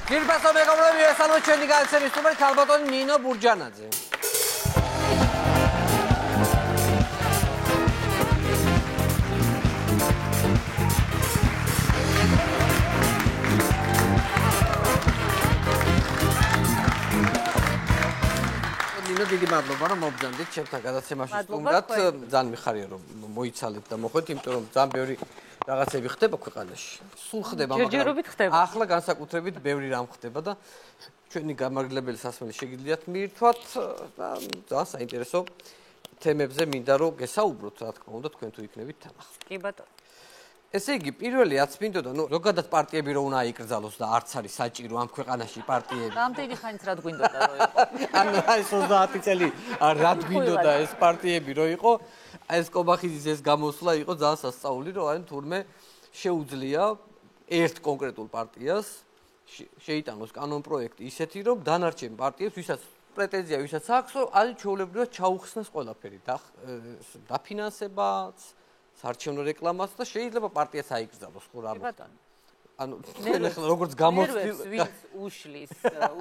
ძირფასო მეგობრებო, ესალო ჩვენი განცემის სტუმარი ქალბატონი ნინო ბურჯანაძე. ნინო დიდი მადლობა რომ მობრძანდით ჩემთან გადაცემაში სტუმრად. ძალიან მიხარია რომ მოიცალეთ და მოხვდეთ, იმიტომ რომ ძალიან ბევრი რაღაცები ხდება ქვეყანაში. სულ ხდება, მაგრამ ახლა განსაკუთრებით ბევრი რამ ხდება და ჩვენი გამარჯვებელი სასმელი შეგიძლიათ მიირთვათ და ძალიან საინტერესო თემებზე მინდა რომ გესაუბროთ, რა თქმა უნდა, თქვენ თუ იქნებით თანახმად. კი ბატონო. ესე იგი, პირველი რაც მინდოდა, ზოგადად პარტიები რო უნდა იკრძალოს და არც არის საჭირო ამ ქვეყანაში პარტიები. რამდენი ხანით რა გვინდოდა რომ იყო? ანუ ეს 30 წელი რა გვინდოდა ეს პარტიები რო იყო, ეს კობახიძის ეს გამოსვლა იყო ძალიან სასწაული, რომ აი თურმე შეუძლია ერთ კონკრეტულ პარტიას შეიტანოს კანონპროექტი ისეთი, რომ დანარჩენ პარტიებს, ვისაც პრეტენზია, ვისაც აქვს, აი ჩვეულებრივად ჩაუხსნას ყველაფერი, დაფინანსებაც, საარჩევნო რეკლამას და შეიძლება პარტიას აიკრძალოს ხო რა. კი ბატონო. ანუ თქვენ ახლა როგორც გამოცდილ ვინც უშლის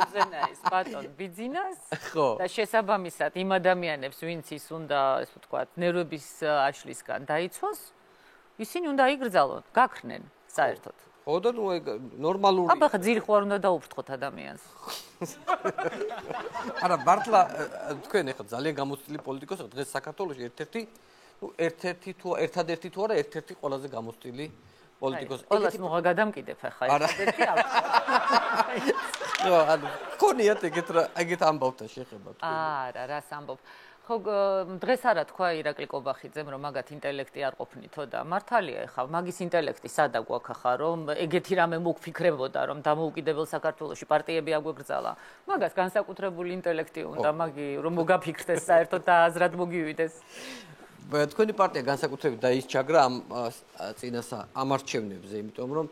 უზენაეს ბატონ ბიძინას ხო და შესაბამისად იმ ადამიანებს ვინც ის უნდა ესე ვთქვათ ნერვების აშლისგან დაიცვას ისინი უნდა იგრძალონ გაქრნენ საერთოდ ხო და ნუ ნორმალური აბა ხა ძირი ხوار უნდა დაუფრთხოთ ადამიანს არა მართლა თქვენ ახლა ძალიან გამოცდილი პოლიტიკოსი დღეს საქართველოში ერთ-ერთი თუ ერთადერთი თუ არა ერთ-ერთი ყველაზე გამოცდილი პოლიტიკოსი. ყველას მოღა გადამკიდებ ახლა ერთადერთი აქვს. ხო, ანუ ქონიათ ეგეთ ამბავთან შეხება თქვენ. არა, რას ამბობ. ხო, დღეს არა თქვა ირაკლი კობახიძემ რომ მაგათ ინტელექტი არ ყოფნითო და მართალია ხა, მაგის ინტელექტი სადა გვაქვს ხა რომ ეგეთი რამე მოგფიქრებოდა რომ დამოუკიდებელ საქართველოში პარტიები აგვეგრძალა. მაგას განსაკუთრებული ინტელექტი უნდა, მაგი რომ მოგაფიქრდეს საერთოდ და აზრად მოგივიდეს. თქვენი პარტია განსაკუთრებით დაისჩაგრა ამ წინასა ამარჩევნებზე, იმიტომ რომ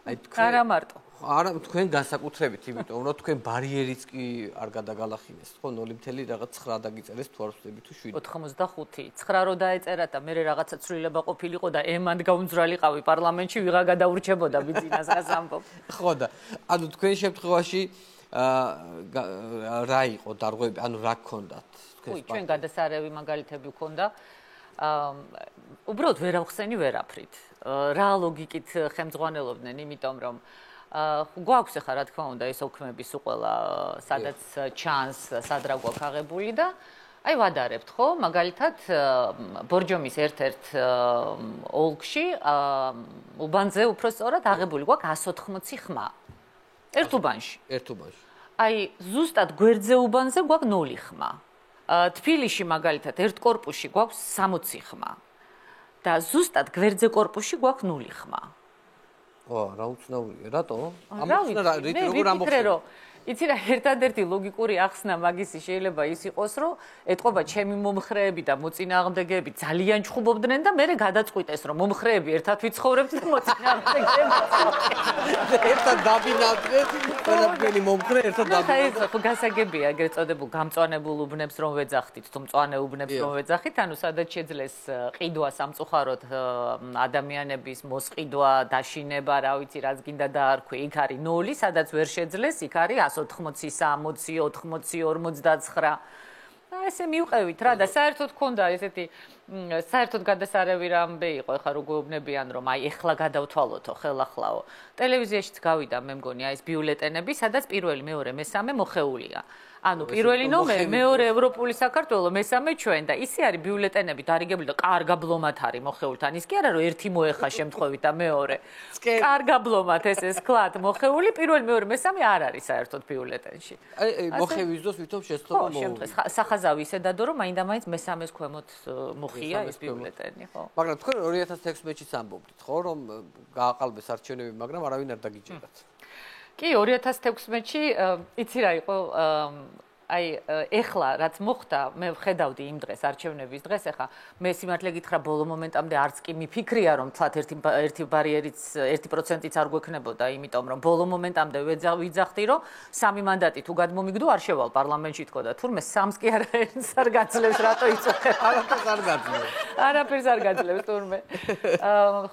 აი თქვენ არა მარტო. არა თქვენ განსაკუთრებით, იმიტომ რომ თქვენ ბარიერიც კი არ გადაგალახინეს, ხო 0.9 დაგიწერეს თუ არ ვსწრები თუ 7. 85, 9 რო დაეწერა და მე რაღაცა ცვლილება ყოფილიყო და ემანდ გაუნძვრალიყავი პარლამენტში, ვიღა გადაურჩებოდა ბიძინას გას ამბობ. ხო და ანუ თქვენ შემთხვევაში რა იყო დარღვევები, ანუ რა გქონდათ? ხო, ჩვენ გადასარევი მაგალითები ვქონდა. უბრალოდ ვერ ავხსენი ვერაფრით. რა ლოგიკით ხელმძღვანელობდნენ, იმიტომ რომ გვაქვს ახლა რა თქმა უნდა ეს ოქმების უყველა სადაც ჩანს, სად რა გვაქვს აღებული და აი ვადარებთ ხო, მაგალითად ბორჯომის ერთ-ერთ ოლქში უბანზე უფრო სწორად აღებული გვაქვს 180 ხმა. ერთ უბანში. აი ზუსტად გვერდზე უბანზე გვაქვს 0 ხმა. თბილისში მაგალითად ერთ კორპუსში გვაქვს 60 ხმა და ზუსტად გვერდზე კორპუსში გვაქვს 0 ხმა. ო, რა უცნაურია, რატო? როგორ ამბობ? იცი რა, ერთადერთი ლოგიკური ახსნა მაგისი შეიძლება ის იყოს, რომ ეთყობა ჩემი მომხრეები და მოწინააღმდეგეები ძალიან ჩხუბობდნენ და მე გადაწყვიტეს, რომ მომხრეები ერთად ვიცხოვრებთ და მოწინააღმდეგეები ერთად დაბინავდნენ, ყველაფერი მომხრე ერთად დაბინავდნენ. ხო, გასაგებია ეგრეთ წოდებულ გამწვანებულ უბნებს რომ ვეძახდით, თუ მწვანე უბნებს რომ ვეძახით, ანუ სადაც შეძლეს ყიდვა სამწუხაროდ ადამიანების მოსყიდვა, დაშინება, რა ვიცი, რაც გინდა დაარქვი, იქ არის 0, სადაც ვერ შეძლეს, იქ არის 180, 60, 80, 59. და ესე მივყევით რა და საერთოდ ქონდა ესეთი საერთოდ გადასარევი რამე იყო, ეხლა რო გვეუბნებიან რომ აი ეხლა გადავთვალოთო, ხელახლაო. ტელევიზიაშიც გავიდა მე მგონი აი ეს ბიულეტენები, სადაც პირველი, მეორე, მესამე მოხეულია. ანუ პირველი ნომერი, მეორე ევროპული საქართველო, მესამე ჩვენ და ისე არის ბიულეტენები დარიგებული და კარგაბლომად არის მოხეული. თან ის კი არა რომ ერთი მოეხა შემთხვევით და მეორე. კარგაბლომად ეს კლად მოხეული, პირველი, მეორე, მესამე არ არის საერთოდ ბიულეტენში. აი მოხევის დროს ვითომ შეცდომა მოუვიდა. სახაზავი ისე დადო რომ მაინდა-მაინც მესამეს ქვემოთ მოხია ეს ბიულეტენი, ხო. მაგრამ თქვენ 2016-ში ამბობდით, ხო, რომ გააყალბეს არჩევნები, მაგრამ არავინ არ დაგიჯერათ. კი 2016-ში იცი რა იყო აი ეხლა რაც მოხდა მე ვხედავდი იმ დღეს არჩევნების დღეს ახლა მე სიმართლე გითხრა ბოლო მომენტამდე არც კი მიფიქრია რომ თვათ ერთი ბარიერიც 1%-იც არ გვექნებოდა იმიტომ რომ ბოლო მომენტამდე ვიძახდი რომ 3 მანდატი თუ გადმომიგდო არ შევალ პარლამენტში თქო და თურმე 3-ს კი არ გაძლევს რატო იწუხებ არაფერს არ გაძლევს თურმე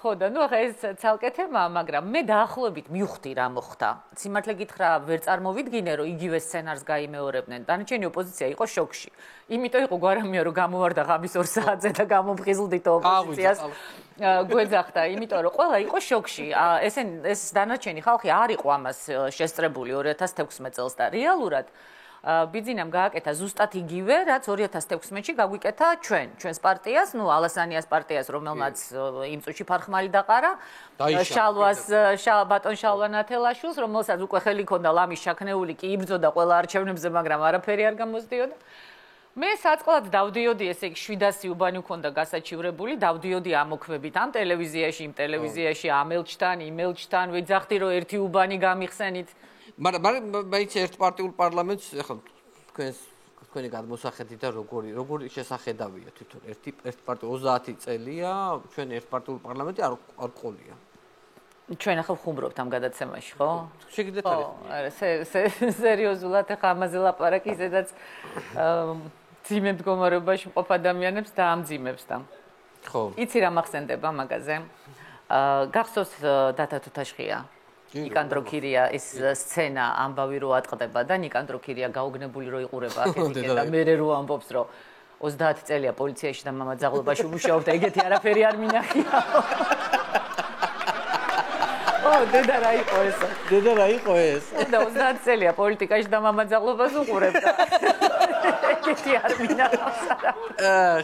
ხო და ნუ ახლა ეს ცალკე თემაა მაგრამ მე დაახლოებით მივხვდი რა მოხდა სიმართლე გითხრა ვერ წარმოვიდგინე რომ იგივე სცენარს გაიმეორებდნენ დანარჩენი ოპოზიცია იყო შოკში. იმიტომ იყო გვარამია რომ გამოვარდა ღამის 2 საათზე და გამომხიზლდით ოპოზიციას. გვეძახდა, იმიტომ რომ ყველა იყო შოკში. ეს დანარჩენი ხალხი არ იყო ამას შესწრებული 2016 წელს და რეალურად ბიძინამ გააკეთა ზუსტად იგივე, რაც 2016-ში გაგვიკეთა ჩვენს პარტიას, ნუ ალასანიას პარტიას, რომელმაც იმ წუთში ფარხმალი დაყარა, ბატონ შალვა ნათელაშვილს, რომელსაც უკვე ხელი ჰქონდა ლამის ჩაქნეული, კი იბრძოდა ყველა არჩევნებზე, მაგრამ არაფერი არ გამოსდიოდა. მე საწყლად დავდიოდი, ესე იგი 700 უბანი მქონდა გასაჩივრებული, დავდიოდი ამოქმებით ამ ტელევიზიაში, იმ ტელევიზიაში, ამ ელჩთან, იმ ელჩთან, ვიძახდი რომ ერთი უბანი გამიხსენით. მაგრამ მაინც ერთპარტიულ პარლამენტს ახლა თქვენი გადმოსახედით და როგორი შესახედავია თვითონ ერთი პარტია 30 წელია ჩვენ ერთპარტიულ პარლამენტი არ ყოლია ჩვენ ახლა ვხუმრობთ ამ გადაცემაში ხო? შეგიძლიათ არის სერიოზულად ახლა ამაზე ლაპარაკი ზედაც ძიმე მდგომარეობაში მყოფ ადამიანებს დაამძიმებს და ხო იცი რა მახსენდება მაგაზე გახსოვს დათა თუთაშხია ნიკანდრო ქირია ეს სცენა ამბავი რო ატყდება და ნიკანდრო ქირია გაუგნებული რო იყურება აქეთ და მერე რო ამბობს რომ 30 წელია პოლიციაში და მამაძაღლობაში მუშაობდა ეგეთი არაფერი არ მინახია დედა რა იყო ეს და 30 წელია პოლიტიკაში და მამაძაღლობას უყურებდა ეგეთი არ მინახავს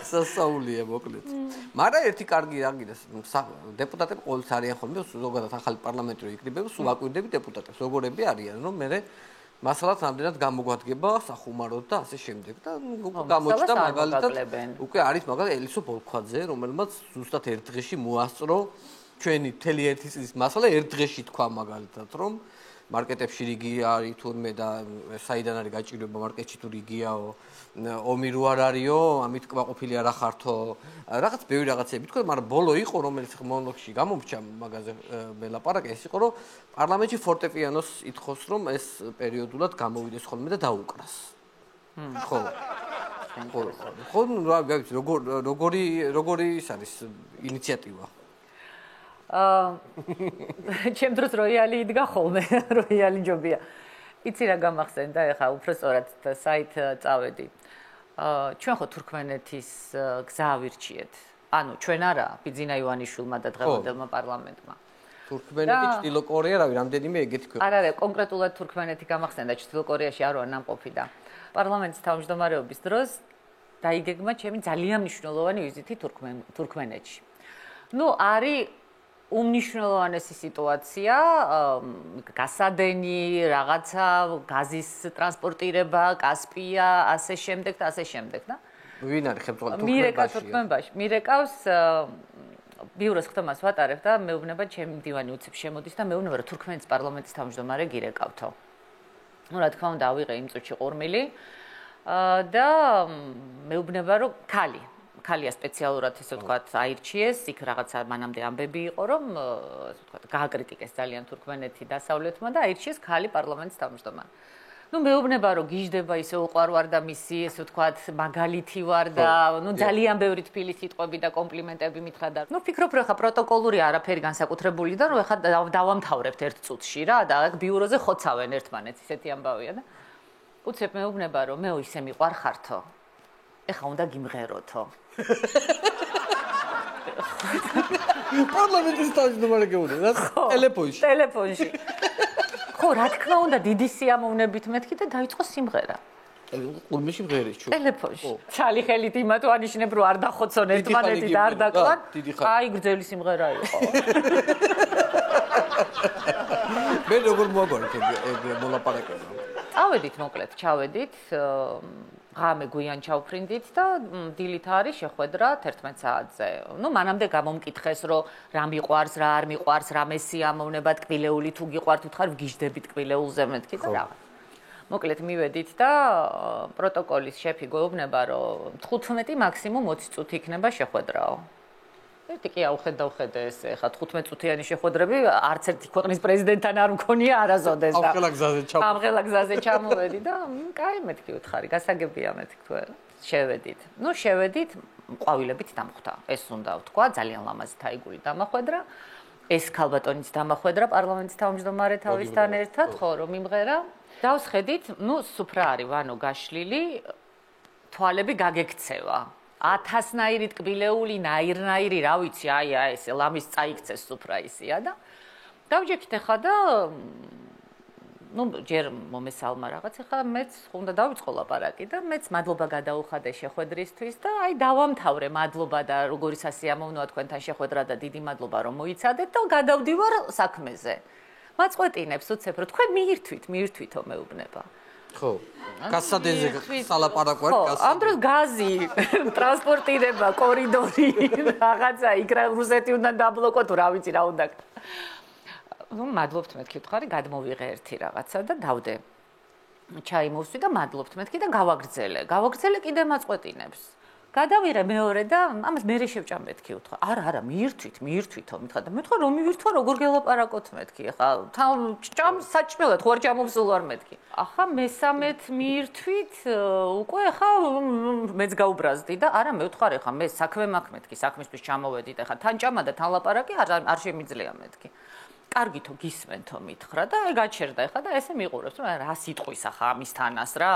სასაულია მოკლედ მაგრამ ერთი კარგი რაგიდეს დეპუტატები ყოველთვის არიან ხოლმე ზოგადად ახალი პარლამენტი რო იქნებოდა სულ აკვირდები დეპუტატებს როგორები არიან რომ მე მასალაც ამდენად გამოგვადგება სახუმაროდ და ასე შემდეგ და გამოჩნდა მაგალითად უკვე არის მაგალითად ელისო ბოლქვაძე რომელმაც ზუსტად ერთ დღეში მოასწრო ჩვენი მთელი ერთი წლის მასალა ერთ დღეში თქვა მაგალითად რომ მარკეტებში რიგი არის თურმე და საიდან არის გაჭირვება მარკეტში თუ რიგიაო ომი რო არ არისო ამით კმაყოფილი არ ახართო რაღაც ბევრი რაღაცები თქვა მაგრამ ბოლო იყო რომელიც მონოლოგში გამომრჩა მაგაზე მე ლაპარაკი ეს იყო რომ პარლამენტში ფორტეპიანოს ითხოვს რომ ეს პერიოდულად გამოვიდეს ხოლმე და დაუკრას ხო როგორი ის არის ინიციატივა ჩემ დროს როიალი იდგა ხოლმე როიალი ჯობია იცი რა გამახსენდა ეხა უფრო სწორად საით წავედი ჩვენ ხო თურქმენეთის გზა ავირჩიეთ ანუ ჩვენ არა ბიძინა ივანიშვილმა და დღევანდელმა პარლამენტმა თურქმენეთი ჩრდილო კორეა რავი რამდენიმე ეგეთი ქვეყანა არა კონკრეტულად თურქმენეთი გამახსენდა ჩრდილო კორეაში არ ვარ ნამყოფი და პარლამენტის თავმჯდომარეობის დროს დაიგეგმა ჩემი ძალიან მნიშვნელოვანი ვიზიტი თურქმენეთში ნუ არის უმნიშვნელოვანესი სიტუაცია გასადენი რაღაცა გაზის ტრანსპორტირება კასპია ასე შემდეგ და ასე შემდეგ და ვინ არის ხელმძღვანელი თურქმენეთში მირეკავს ბიუროს ხტომას ვატარებ და მეუბნება ჩემი მდივანი უცებ შემოდის და მეუბნება რომ თურქმენეთის პარლამენტის თავმჯდომარე გირეკავთო ну რა თქმა უნდა ავიღე იმ წუთში ყურმილი და მეუბნება რომ ქალია სპეციალურად ესე ვთქვათ აირჩიეს, იქ რაღაცა მანამდე ამბები იყო, რომ ესე ვთქვათ გააკრიტიკეს ძალიან თურქმენეთი დასავლეთმა და აირჩიეს ქალი პარლამენტის თავმჯდომარე. ну მეუბნება რომ გიждდება ისე უყვარვარ და მისი ესე ვთქვათ მაგალითი ვარ და ну ძალიან ბევრი თბილი სიტყვები და კომპლიმენტები მითხრა და ну ფიქრობ რომ ხა პროტოკოლური არაფერი განსაკუთრებული და რომ ხა დავამთავრებთ ერთ წუთში რა და აქ ბიუროზე ხოცავენ ერთმანეთს ისეთი ამბავია და უცებ მეუბნება რომ მეო ისე მიყვარ ხართო ეხა უნდა გიმღეროთო პარლამენტის თავმჯდომარე გეუბნება ტელეფონში ხო რა თქმა უნდა დიდი სიამოვნებით მეთქი და დაიწყო სიმღერა ყურმეში მღერის ჩუ ტელეფონში ცალი ხელით იმათ ვანიშნებ რომ არ დახოცონ ერთმანეთი და არ დაკლან აი გრძელი სიმღერა იყო მე როგორ მოაგვარეთ ეგ მოლაპარაკება წავედით მოკლედ ჩავედით ღამე გვიან ჩავფრინდით და დილით არის შეხვედრა 11 საათზე. ну მანამდე გამომკითხეს რომ რა მიყვარს, რა არ მიყვარს, რა მესიამოვნება ტკბილეული თუ გიყვართ უთხარ ვგიჟდებით ტკბილეულზე მეთქი და რაღაც. მოკლედ მივედით და პროტოკოლის შეფი გვეუბნება, რომ 15 მაქსიმუმ 20 წუთი იქნება შეხვედრაო. ერთი კი აუხედავხედე ეს ხა 15 წუთიანი შეხვედრები არც ერთი ქვეყნის პრეზიდენტთან არ მქონია არასოდეს და ამღელა გზაზე ჩამოვედი და კაი მეთქი უთხარი გასაგებია მეთქი თუ შევედით. ნუ შევედით ყვავილებით დამხვდა. ეს უნდა ვთქვა ძალიან ლამაზი თაიგული დამახვედრა. ეს ქალბატონის დამახვედრა პარლამენტის თავმჯდომარე თავისთან ერთად ხო რომ იმღერა. დავსხედით, ნუ სუფრა არის ვანო გაშლილი თვალები გაგექცევა. 1000-ნაირი ტკბილეული, ნაირნაირი, რა ვიცი, აი ეს ლამის წაიქცეს სუფრა ისია და დავჯექით ახლა და ნუ ჯერ მომესალმა რაღაც ახლა მეც უნდა დავიწყო ლაპარაკი და მეც მადლობა გადაუხადე შეხვედრისთვის და აი დავამთავრე მადლობა და როგორი სასიამოვნოა თქვენთან შეხვედრა და დიდი მადლობა რომ მოიცადეთ და გადავდივარ საქმეზე. მაწყვეტინებს უცებ რომ თქვენ მიირთვითო მეუბნება. ხო. გასადენზე სალაპარაკო არის. ამ დროს გაზი, ტრანსპორტირება, კორიდორი, რაღაცა იქ რუსეთი უნდა დაბლოკო თუ რა ვიცი რა უნდა. ნუ მადლობთ მეთქი ვთხარი, გადმოვიღე ერთი რაღაცა და დავდე. ჩაი მოვსვი და მადლობთ მეთქი და გავაგრძელე კიდე მაწყვეტინებს. გადავიღე მეორე და ამას მერე შევჭამ მეთქი უთხრა. არა, მიირთვითო მითხრა და მეთქვა რომ მივირთვა როგორ გელაპარაკოთ მეთქი. ახლა ჭამ საჭმელად ხო არ ჩამოვსულ არ მეთქი. ახლა მესამეთ მიირთვით უკვე ახლა მეც გაუბრაზდი და არა მე ვთქვარ ახლა მე საქმე მაქვს მეთქი, საქმისთვის ჩამოვედი და ახლა თან ჭამა და თან ლაპარაკი არ შემიძლია მეთქი. კარგითო გისმენთო მითხრა და აი გაჩერდა ახლა და ესე მიყურებს რომ რა სიტყვის ახლა ამისთანას რა.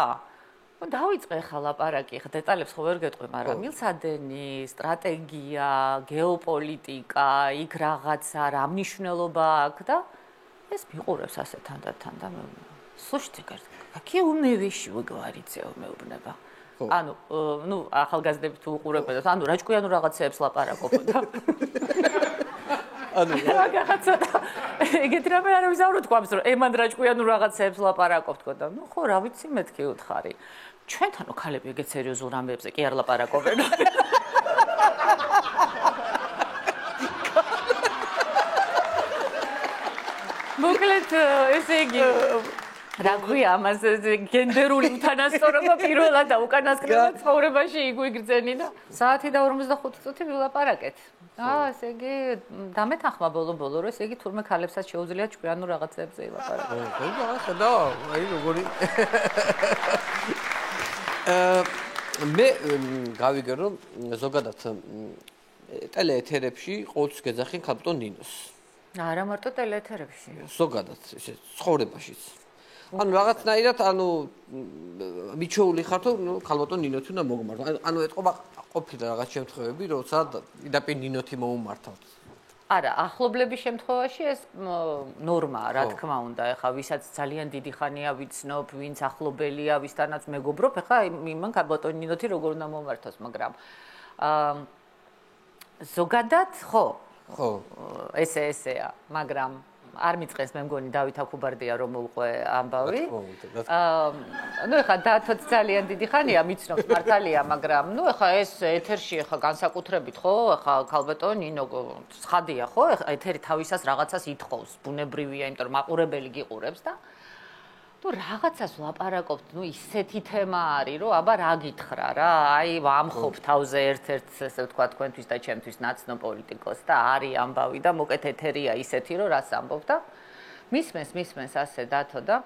დავიწყე ახლა ლაპარაკი, ახლა დეტალებს ხო ვერ გეტყვი, მაგრამ მილსადენი, სტრატეგია, გეოპოლიტიკა, იქ რაღაცა, რა მნიშვნელობა აქვს და ეს მიყურებს ასე თანდათან და მე слушайте, какие умные вещи вы говорите, მეუბნება. ანუ, ნუ ახალგაზრდები თუ უყურებოდათ, ანუ რაჭკვიანო რაღაცეებს ლაპარაკობ და ანუ რაღაცა ეგეთ რამე არ ვიზავრო თქვამს რომ ემან რაჭკვიანო რაღაცეებს ლაპარაკობ თქო და ნუ ხო რა ვიცი მეთქი უთხარი. ჩვენთანო ქალები ეგეთ სერიოზულ რამეებზე კი არ ლაპარაკობენ. მოკლედ ესე იგი რა ქვია ამას გენდერული უთანასწორობა პირველად და უკანასკნელად ცხოვრებაში იგვიგრძენი და საათი და 45 წუთი ვილაპარაკეთ. ესე იგი დამეთანხმა ბოლო-ბოლო რომ ესე იგი თურმე ქალებსაც შეუძლიათ ჭკვიანო რაღაცებზე ილაპარაკონ. ხედა, აი როგორი მე გავიგე რომ ზოგადად ტელეეთერებში ყოველთვის გეძახიან ქალბატონ ნინოს. არა მარტო ტელეეთერებში. ზოგადად ესე ცხოვრებაშიც. ანუ რაღაცნაირად ანუ მიჩეული ხარ თუ ქალბატონ ნინოთი უნდა მოგმართო. ანუ ეთყობა ყოფილა რაღაც შემთხვევები, როცა იდაპი ნინოთი მოუმართავთ. არა, ახლობლების შემთხვევაში ეს ნორმაა, რა თქმა უნდა. ეხა ვისაც ძალიან დიდი ხანია ვიცნობ, ვინც ახლობელია, ვისთანაც მეგობრობ, ეხა იმან ქალბატონ ნინოთი როგორ უნდა მომართოს, მაგრამ ზოგადად ხო. ესეა, მაგრამ არ მიწყეს მე მგონი დავით აქუბარდია რომ მოუყვე ამბავი. ნუ ეხა დათოც ძალიან დიდი ხანია მიცნობს მართალია, მაგრამ ნუ ეხა ეს ეთერში ეხა განსაკუთრებით ხო, ეხა ქალბატონ ნინო ცხადია ხო, ეხა ეთერი თავისას რაღაცას ითხოვს, ბუნებრივია, იმიტომ რომ მაყურებელი გიყურებს და თუ რაღაცას ვლაპარაკობთ, ნუ ისეთი თემა არის, რომ აბა რა გითხრა რა, აი ვამხობ თავზე ერთ-ერთს, ესე ვთქვა თქვენთვის და ჩემთვის ნაცნო პოლიტიკოს და არის ამბავი და მოკეთ ეთერია ისეთი, რომ რას ამბობ და მისმენს ასე დათო და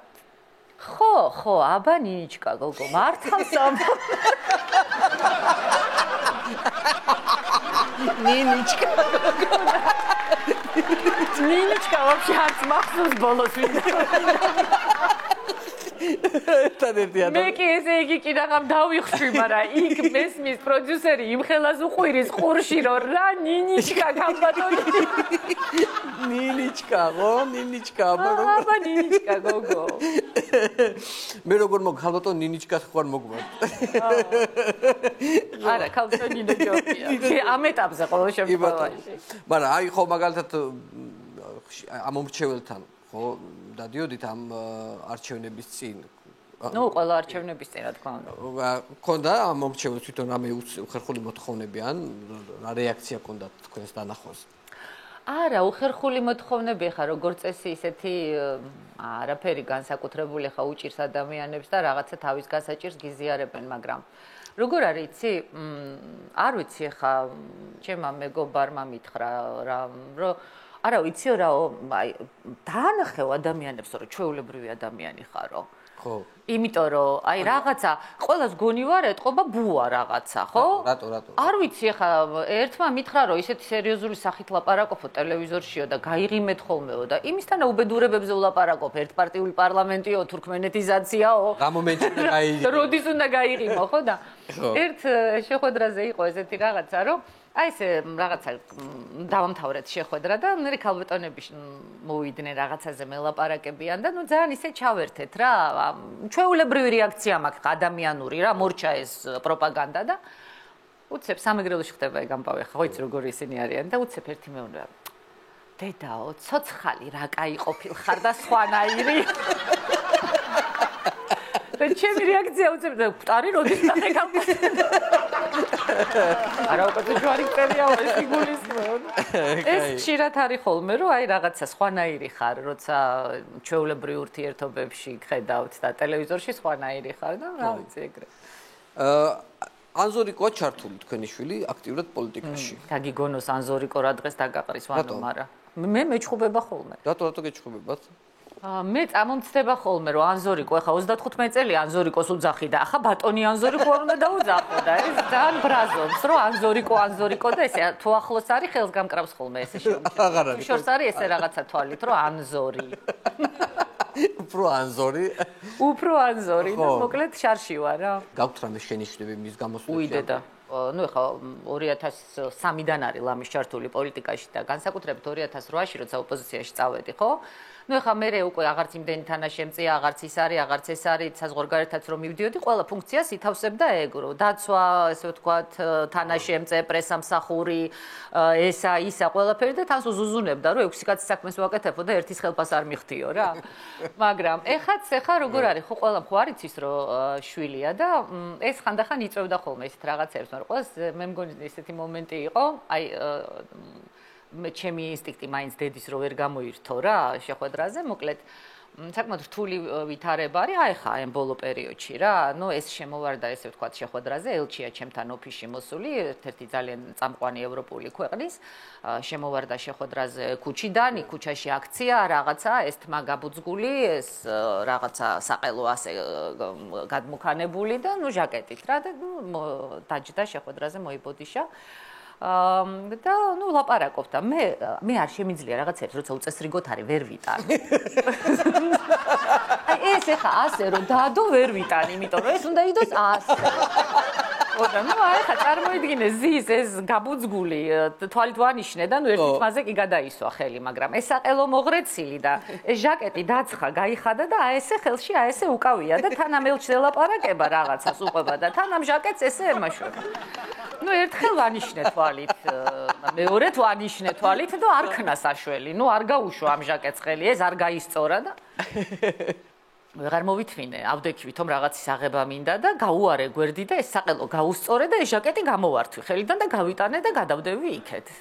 ხო, აბა ნინიჩკა გოგო, მართავს ამბობ. ნინიჩკა გოგო. ნინიჩკა вообще არც მახსოვს ბოლოს ვინდა. მე კი ესე იგი კიდაღამ დავიხშვი, მაგრამ იქ მესმის პროდიუსერი იმ ხელას უყვირის ყურში, რომ რა ნინიჩკა ქალბატონი. ნინიჩკა, აბა ნინიჩკა გოგო. მე როგორ მოგ ქალბატონ ნინიჩკას ხوار მოგმართ. არა, ქალბატონ ნინიჩკა. ამ ეტაპზე ყოველ შემთხვევაში. მაგრამ აი ხო მაგალითად ამ მომრჩეველთან ხო დადიოდით ამ არჩევნების წინ. ნუ ყველა არჩევნების წინ რა თქმა უნდა. ქონდა ამ მომრჩეველს თვითონ რამე უხერხული მოთხოვნები ან რა რეაქცია ქონდა თქვენს დანახვაზე? არა, უხერხული მოთხოვნები ხარ, როგორც წესი ისეთი არაფერი განსაკუთრებული ხა უჭირს ადამიანებს და რაღაცა თავის გასაჭირს გიზიარებენ, მაგრამ როგორ არის, იცი? არ ვიცი ხა, ჩემმა მეგობარმა მითხრა რომ არა, ვიციო რა, აი, დაანახევ ადამიანებს, რომ ჩვეულებრივი ადამიანი ხარო. ხო. იმიტომ რომ აი რაღაცა ყველას გონი ვარ ეთყობა ბუა რაღაცა, ხო? რატო? არ ვიცი ხა, ერთმა მითხრა რომ ისეთი სერიოზული სახით ლაპარაკობო ტელევიზორშიო და გაიღიმეთ ხოლმეო და იმისთანა უბედურებებზე ვლაპარაკობ, ერთპარტიული პარლამენტიო, თურქმენეთიზაციაო. გამომენტი გაიღიმო. როდის უნდა გაიღიმო, ხო და? ერთ შეხვედრაზე იყო ესეთი რაღაცა, რომ აი ესე რაღაცა დავამთავრეთ შეხვედრა და მე ქალბატონები მოვიდნენ რაღაცაზე მელაპარაკებიან და ნუ ძალიან ისე ჩავერთეთ რა ჩვეულებრივი რეაქცია მაქვს ადამიანური რა მორჩა ეს პროპაგანდა და უცებ სამეგრელოში ხდება ეგ ამბავი ხო იცი როგორი ისინი არიან და უცებ ერთი მეუბნება დედაო ცოცხალი რა კაი ყოფილხარ და სხვანაირი და ჩემი რეაქცია უცებ მკვდარი როდის დაგეკავდი არა უკვე ჯვარი წერია ეს იგულისხმეო ეს ხშირად არის ხოლმე რომ აი რაღაცა სხვანაირი ხარ როცა ჩვეულებრივ ურთიერთობებში ხედავთ და ტელევიზორში სხვანაირი ხარ და რა ვიცი ეგრე ანზორიკოა ჩართული თქვენი შვილი აქტიურად პოლიტიკაში გაგიგონოს ანზორიკო რა დღეს დაგაყრის ვანო მარა მე მეჩხუბება ხოლმე რატო გეჩხუბებათ მე წამომცდება ხოლმე რომ ანზორიკო ახლა 35 წელი ანზორიკოს უძახი და ახლა ბატონი ანზორიკო არ უნდა დაუძახო და ეს ძალიან ბრაზობს რომ ანზორიკო და ესე თუ ახლოს არის ხელს გამკრავს ხოლმე ესე შემოჩა შორს არის ესე რაღაცა თვალით რომ ანზორი უფრო ანზორი და მოკლედ შარში ვარ რა გაქვთ რამე შენიშვნები მის გამოსვლაში უიდე და ну ეხა 2003-დან არის ლამის ჩართული პოლიტიკაში და განსაკუთრებით 2008-ში როცა ოპოზიციაში წავედი ხო ну ეხა მე უკვე აღარც იმდენი თანაშემწია აღარც ის არის საზღვარგარეთაც რომ მივდიოდი ყველა ფუნქციას ითავსებდა ეგრო დაცვა ესე ვთქვათ თანაშემწე პრესამსახური ისა ყველაფერი და თავს უზუნებდა რომ 6 კაცის საქმეს ვაკეთებო და ერთის ხელფას არ მიხდიო რა მაგრამ ეხა როგორ არის ხო ყველა ხო არ იცის რომ შვილია და ეს ხანდახან იწევდა ხოლმე ესეთ რაღაცებს მაგრამ ყველას მე მგონი ესეთი მომენტი იყო აი ჩემი ინსტინქტი მაინც დედის რო ვერ გამოირთო რა შეხვედრაზე მოკლედ საკმაოდ რთული ვითარება არის აი ხა ამ ბოლო პერიოდში რა ნუ ეს შემოვარდა ესე ვთქვათ შეხვედრაზე ელჩია ჩემთან ოფისში მოსული ერთ-ერთი ძალიან წამყვანი ევროპული ქვეყნის შემოვარდა შეხვედრაზე ქუჩიდან ქუჩაში აქცია რაღაცა ეს თმა გაბუძგული ეს რაღაცა საყელო ასე გადმოქანებული და ნუ ჟაკეტით რა და ნუ დაჯდა შეხვედრაზე მოიბოდიშა და ნუ ლაპარაკობ და მე არ შემიძლია რაღაცებს როცა უწესრიგოდ არის ვერ ვიტანი აი ეს ეხა ასე რომ დაადო ვერ ვიტანი იმიტომ რომ ეს უნდა იდოს ასე ოდა ნუ აი ხა წარმოიდგინე ზის ეს გაბუძგული თვალით ვანიშნე და ნუ ერთი თმაზე კი გადაისვა ხელი მაგრამ ეს საყელო მოღრეცილი და ეს ჟაკეტი დაცხა გაიხადა და აი ესე ხელში აი ესე უკავია და თან ამ ელჩს ელაპარაკება რაღაცას უყვება და თან ამ ჟაკეტს ესე ემაშვება ну ერთხელ ვანიშნე თვალით მეორედ ვანიშნე თვალით და არ ქნა საშველი ну არ გაუშვა ამ ჟაკეტს ხელი ეს არ გაისწორა და ვეღარ მოვითმინე ავდექი ვითომ რაღაცის აღება მინდა და გაუარე გვერდი და ეს საყელო გაუსწორე და ეს ჟაკეტი გამოვართვი ხელიდან და გავიტანე და გადავდები იქეთ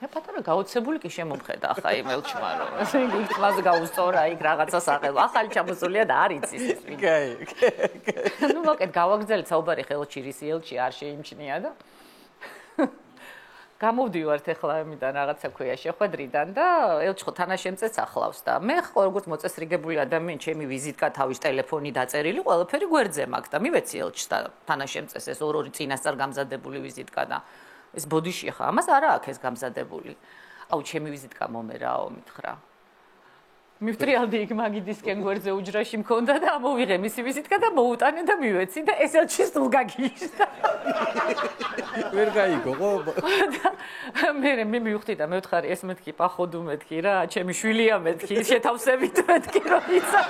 მე პატარა გაოცებული კი შემომხედა ახლა იმ ელჩმა რომ იქ მას გაუსწორა იქ რაღაცა საყელო ახალი ჩამოსულია და არ იცის ეს ვიდეო ну მოკეთ გავაგრძელეთ საუბარი ხელში რის ელჩი არ შეიმჩნია და გამოვდივართ ახლა ამიდან რაღაცა ქვია შეხვედრიდან და ელჩი ხო თანაშემწეც ახლავს და მე ხო როგორც მოწესრიგებული ადამიანი ჩემი ვიზიტკა თავის ტელეფონი დაწერილი ყველაფერი გვერდზე მაქვს და მივეცი ელჩს და თანაშემწეს ეს ორი წინასწარ გამზადებული ვიზიტკა და ეს ბოდიში ხა ამას არა აქვს ეს გამზადებული აუ ჩემი ვიზიტკა მომერაო მითხრა მივტრიალდი იქ მაგიდისკენ გვერდზე უჯრაში მქონდა და ამოვიღე მისი ვიზიტკა და მოუტანე და მივეცი და ეს ელჩის სულ გაგიშდა ვერ გაიგო ხო მე მივხვდი და მე ვთხარი ეს მეთქი პახოდუ მეთქი რა ჩემი შვილია მეთქი შეთავსებით მეთქი რომ ისა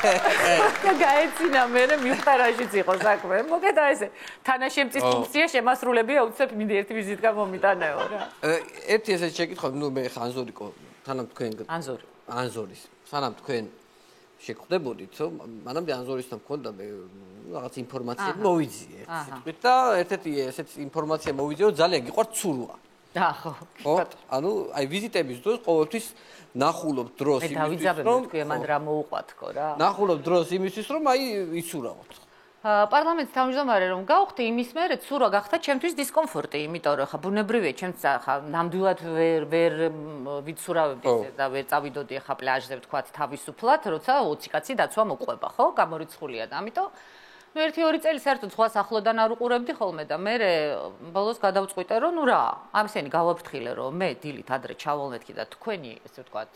გაეცინა მე მიხტარაშიც იყო საქმე მოგედა ესე თანაშემწის ფუნქცია შემასრულებია უცებ მინდა ერთი ვიზიტკა მომიტანეო რა ერთი ესე შეკითხვა ნუ მე ხანზორიკო სანამ თქვენ ანზორის სანამ თქვენ შეგხვდებოდით, რომ მანამდე ანზორისთან მქონდა რაღაც ინფორმაციები მოვიძიე. სიტყვით და ერთ-ერთი ესეთ ინფორმაცია მოვიძიე, რომ ძალიან გიყვართ ცურვა. ხო. ანუ აი ვიზიტების დროს ყოველთვის ნახულობ დროს იმისთვის, რომ თქვი მან რა მოუყვათ ხო რა. ნახულობ დროს იმისთვის, რომ აი იცურავოთ. პარლამენტის თავმჯდომარე რომ გავხდი, იმის მერე ცურვა გახდა ჩემთვის დისკომფორტი, იმიტომ რომ ხა ბუნებრივია, ჩემს ხა ნამდვილად ვერ ვიცურავებდი და ვერ წავიდოდი ხა პლაჟზე ვთქვათ თავისუფლად, როცა 20 კაცი დაცვა მოყვება, ხო? გამორიცხულია და ამიტომ ნუ 1-2 წელი საერთოდ ზღვას ახლოდან არ უყურებდი ხოლმე და მე ბოლოს გადავწყვიტე რომ ნუ რა, ამისენი გავაფრთხილე რომ მე დილით ადრე ჩავალმეთქი და თქვენი ესე ვთქვათ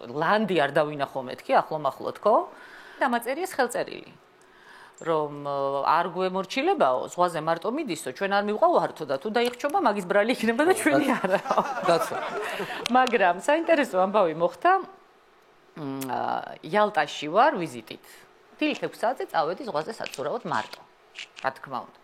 ლანდი არ დავინახო მეთქი ახლომახლოდ ხო? დამაწერიეს ხელწერილი. რომ არ გვემორჩილებაო, ზღვაზე მარტო მიდისო, ჩვენ არ მივყავართო და თუ დაიხჩობა მაგის ბრალი იქნება და ჩვენი არაო. დაცვა. მაგრამ საინტერესო ამბავი მოხდა იალტაში ვარ ვიზიტით. დილით 6 საათზე წავედი ზღვაზე საცურავად მარტო. რა თქმა უნდა.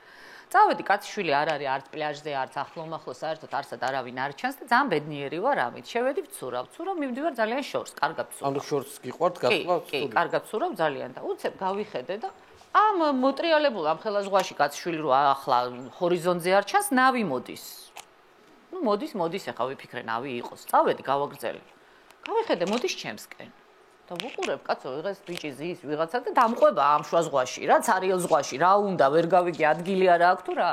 წავედი, კაციშვილი არ არის არც პლაჟზე, არც ახლომახლო საერთოდ არსად არავინ არ ჩანს და ძალიან ბედნიერი ვარ ამით. შევედი ვცურავ, მივდივარ ძალიან შორს, კარგად ვცურავ. ანუ შორს გიყვართ გასვლა? კი, კარგად ვცურავ ძალიან და უცებ გავიხედე და ამ მოტრიალებულ ამ ხელა ზღვაში კაციშვილი რო ახლა ჰორიზონტზე არ ჩანს, ნავი მოდის. ნუ მოდის, ახლა ვიფიქრე ნავი იყოს. წავედი, გავაგრძელე. გავიხედე, მოდის ჩემსკენ. და ვუყურებ, კაცო, ვიღაც ბიჭი ზის, ვიღაცა და დამყვება ამ შუა ზღვაში, რა ცარიელ ზღვაში, რა უნდა, ვერ გავიგე, ადგილი არა აქვს თუ რა.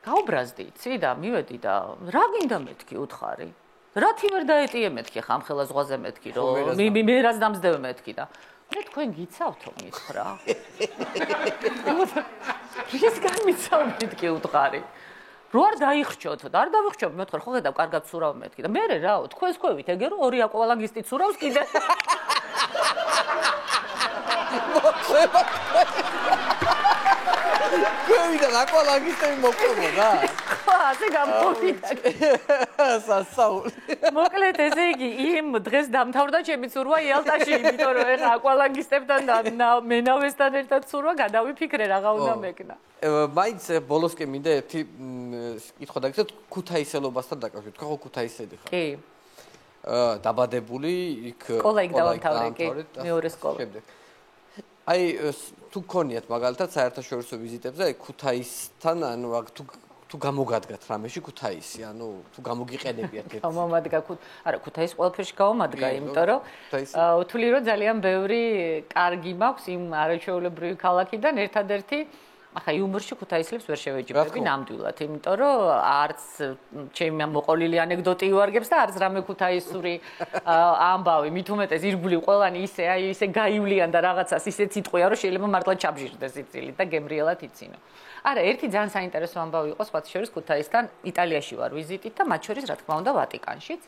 გაუბრაზდი, ცი და მივედი და რა გინდა მეთქი უთხარი? რათი ვერ დაეტიე მეთქი ხა ამ ხელა ზღვაზე მეთქი, რომ მე რაც დამსდევ მეთქი და მე თქვენ გიცავთო მითხრა. ის გამიცავ მეთქი უთხარი. რო არ დაიხჩოთ და არ დავიხჩობ მე თქვენ ხო ხედავ კარგად ცურავ მეთქი და მე რაო თქვენს ქვევით ეგე რომ ორი აკვალაგისტი ცურავს კიდე. ქვევიდან აკვალაგისტები მოყვებოდა. ხო, ასე გამოვიდა. სასაული. მოკლედ ესე იგი იმ დღეს დამთავრდა ჩემი ცურვა იალტაში, იმიტომ რომ ეხა აკვალაგისტებთან და მენავესთან ერთად ცურვა გადავიფიქრე რა უნდა მეკნა. მაინც ბოლოსკენ მინდა ერთი კითხვა დაგიწყოთ ქუთაისელობასთან დაკავშირებით. ხო, ქუთაისელი ხარ? კი. დაბადებული იქ სკოლა იქ დავამთავრე, კი, მეორე სკოლა. აი თუ გქონიათ მაგალითად საერთაშორისო ვიზიტებზე აი ქუთაისთან ანუ თუ გამოგადგათ რამეში ქუთაისი, ანუ თუ გამოგიყენებიათ ერთ. გამომადგა არა ქუთაისი ყველაფერში გამომადგა, იმიტომ რომ ვთვლი რომ ძალიან ბევრი კარგი მაქვს იმ არაჩვეულებრივი ქალაქიდან ერთადერთი ახლა იუმორში ქუთაისლებს ვერ შევეჯიბები ნამდვილად, იმიტომ რომ არც ჩემი მოყოლილი ანეკდოტი უარგებს და არც რამე ქუთაისური ამბავი, მით უმეტეს ირგვლივ ყველანი ისე გაივლიან და რაღაცას ისე სიტყვია, რომ შეიძლება მართლა ჩაბჟირდეს იცილით და გემრიელად იცინო. არა, ერთი ძალიან საინტერესო ამბავი იყო სხვათა შორის ქუთაისთან იტალიაში ვარ ვიზიტით და მათ შორის რა თქმა უნდა ვატიკანშიც.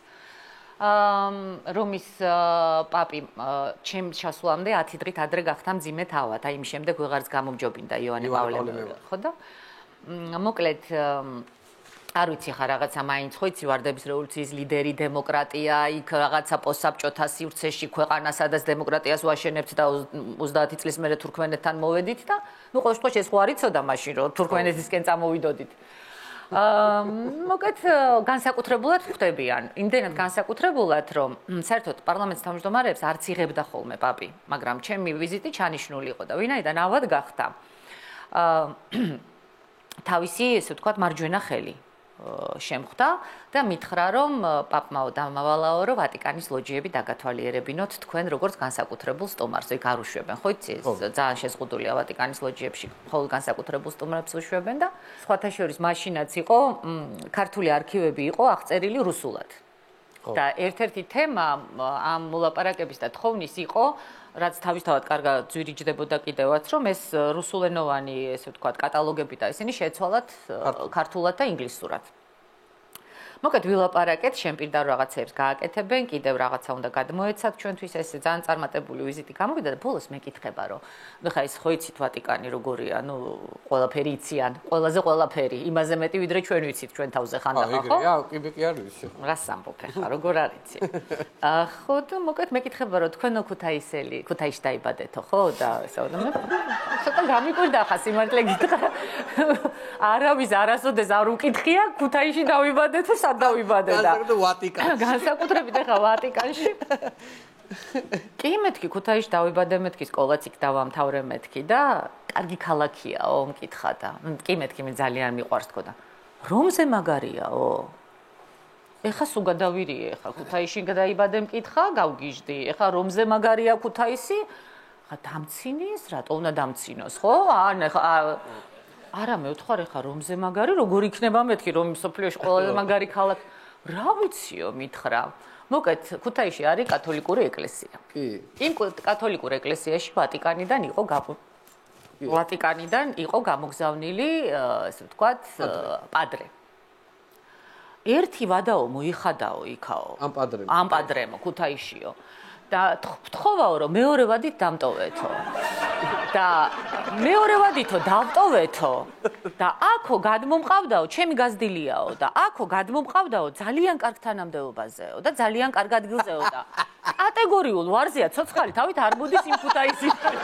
რომის პაპი ჩემ ჩასვლამდე 10 დღით ადრე გახდა მძიმე თავად, აი იმ შემდეგ ვეღარც გამომჯობინდა იოანე პავლე, ხო და მოკლედ არ ვიცი ხა რაღაცა მაინც ხო იცი ვარდების რევოლუციის ლიდერი დემოკრატია, იქ რაღაცა პოსტსაბჭოთა სივრცეში ქვეყანა სადაც დემოკრატიას ვაშენებთ და 30 წლის მერე თურქმენეთთან მოვედით და ნუ ყოველ შემთხვევაში ეს ხო არ იცოდა მაშინ რომ თურქმენეთისკენ წამოვიდოდით. მოკეთ განსაკუთრებულად ხვდებიან. იმდენად განსაკუთრებულად, რომ საერთოდ პარლამენტის თავმჯდომარეებს არც იღებდა ხოლმე პაპი, მაგრამ ჩემი ვიზიტი ჩანიშნული იყო და ვინაიდან ავად გახდა თავისი, ესე ვთქვათ, მარჯვენა ხელი შემხვდა და მითხრა, რომ პაპმაო დამავალაო, რომ ვატიკანის ლოჯიები დაგათვალიერებინოთ თქვენ როგორც განსაკუთრებულ სტუმარს, ეგ არ უშვებენ, ხო იცი, ძალიან შეზღუდულია ვატიკანის ლოჯიებში, მხოლოდ განსაკუთრებულ სტუმრებს უშვებენ და სხვათა შორის მაშინაც იყო ქართული არქივები იყო აღწერილი რუსულად. და ერთ-ერთი თემა ამ მოლაპარაკების და თხოვნის იყო, რაც თავისთავად კარგად ძვირიჯდებოდა კიდევაც, რომ ეს რუსულენოვანი, ესე ვთქვათ, კატალოგები და ისინი შეცვალათ ქართულად და ინგლისურად. მოკეთ ვილაპარაკეთ, შემპირდა რაღაცებს გააკეთებენ, კიდევ რაღაცა უნდა გადმოეცათ ჩვენთვის, ესე ძალიან წარმატებული ვიზიტი გამოვიდა და ბოლოს მეკითხება, რომ ნუ ხა ის ხო იცით ვატიკანი როგორია, ნუ ყველაფერი იციან, ყველაზე ყველაფერი, იმაზე მეტი ვიდრე ჩვენ ვიცით ჩვენ თავზე ხანდახა, ხო? კი არ ვიცი. რას ამბობ ხა, როგორ არ იცი? ხო და მოკეთ მეკითხება, რომ თქვენო ქუთაისში დაიბადეთო, ხო? და ესა და ცოტა გამიკვირდა ხა სიმართლე გითხრა. არავის არასოდეს არ უკითხია, ქუთაისში დავიბადეთ და დავიბადე და ვატიკანში. განსაკუთრებით ახლა ვატიკანში. კი, მეთქი, ქუთაისში დავიბადე, მეთქი, სკოლაც იქ დავამთავრე მეთქი და კარგი ქალაქიაო, მკითხა და კი მეთქი, მე ძალიან მიყვარს თქო და რომზე მაგარიაო. ეხა სულ გადავირიე, ეხა ქუთაისში დაიბადე, მკითხა, გავგიჟდი. ეხა რომზე მაგარია ქუთაისი? ხა დამცინის, რატო უნდა დამცინოს, ხო? არა, მე ვთქვარ, ეხა რომზე მაგარი, როგორ იქნება მეთქი, რომ სოფლიოში ყველაზე მაგარი ქალაქი. რა ვიციო, მითხრა. მოკეთ, ქუთაისში არის კათოლიკური ეკლესია. კი. იმ კათოლიკურ ეკლესიაში ვატიკანიდან იყო გამოგზავნილი, ესე ვთქვათ, პადრე. ერთი ვადაო მოიხადაო იქაო. ამ პადრემო ქუთაისშიო. და ვთხოვაო, რომ მეორე ვადით დამტოვეთო. და მეორე ვადითო დავტოვეთო. და აქო გადმომყავდაო, ჩემი გაზრდილიაო და აქო გადმომყავდაო ძალიან კარგ თანამდებობაზეო და ძალიან კარგ ადგილზეო და კატეგორიულ ვარზეა ცოცხალი თავით არ მოდის იმ ქუთაისიდან.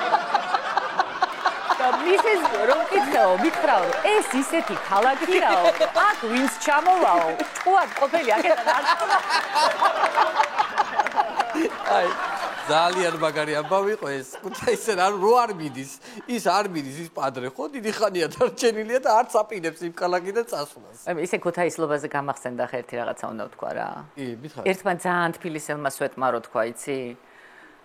და მისეს რომ კითხეო, მითხრაო, ეს ისეთი ქალაქიაო, აქ ვინც ჩამოვაო, ჭუად ყოფილი აქედან არ ხდება. აი ძალიან მაგარი ამბავი იყო ეს. ქუთაისზე რო არ მიდის, ის არ მიდის, ის პადრე ხო დიდი ხანია დარჩენილია და არც აპირებს იმ ქალაქიდან წასვლას. ისე ქუთაისლობაზე გამახსენდა ხა ერთი რაღაცა უნდა ვთქვა რა. კი, მითხარ. ერთმა ძალიან თბილისელმა სვეტმა რო თქვა, იცი?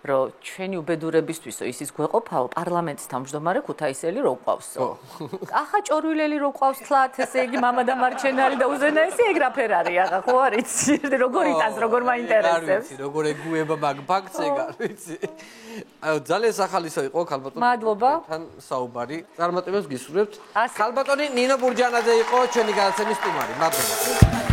რომ ჩვენი უბედურებისთვისო ისიც გვეყოფაო პარლამენტის თავმჯდომარე ქუთაისელი რო ყავსო. ახა ჭორვილელი რო ყავს თლათ, ესე იგი მამა და მარჩენარი და უზენაესი ეგ რა ფერ არის ახა ხო არ იცი? როგორ იტანს, როგორ მაინტერესებს? არ ვიცი, როგორ ეგუება მაგ ფაქტს ეგ არ ვიცი. აი ძალიან სახალისო იყო ქალბატონი. მადლობა. თან საუბარი. წარმატებებს გისურვებთ. ქალბატონი ნინო ბურჯანაძე იყო ჩვენი გადაცემის სტუმარი. მადლობა.